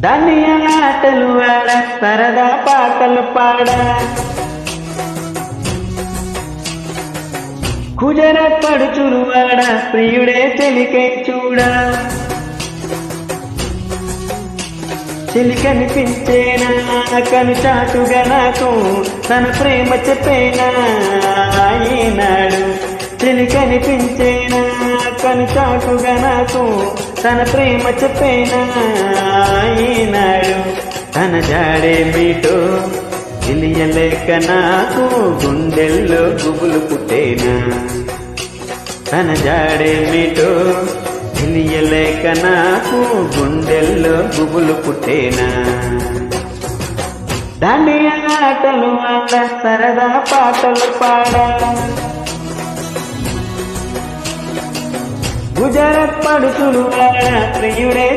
దాండియా ఆటలు ఆడ సరదా పాటలు పాడ గుజరాత్ పడుచులు వాడ ప్రియుడే చెలికై చూడ చెలి కనిపించేనా కను చాటుగా నాకు తన ప్రేమ చెప్పేనా ఈనాడు చెలి కనిపించేనా కను చాటుగా నాకు తన ప్రేమ చెప్పేనా ఈనాడు తన జాడే మీటో తెలియలేక నాకు గుండెల్లో గుబులు పుట్టేనా తన జాడే మీటో తెలియలేక నాకు గుండెల్లో గుబులు పుట్టేనా దాండియా ఆటలు ఆడ సరదా పాటలు పాడ గుజరాత్ పడుచులు వాడ ప్రియుడే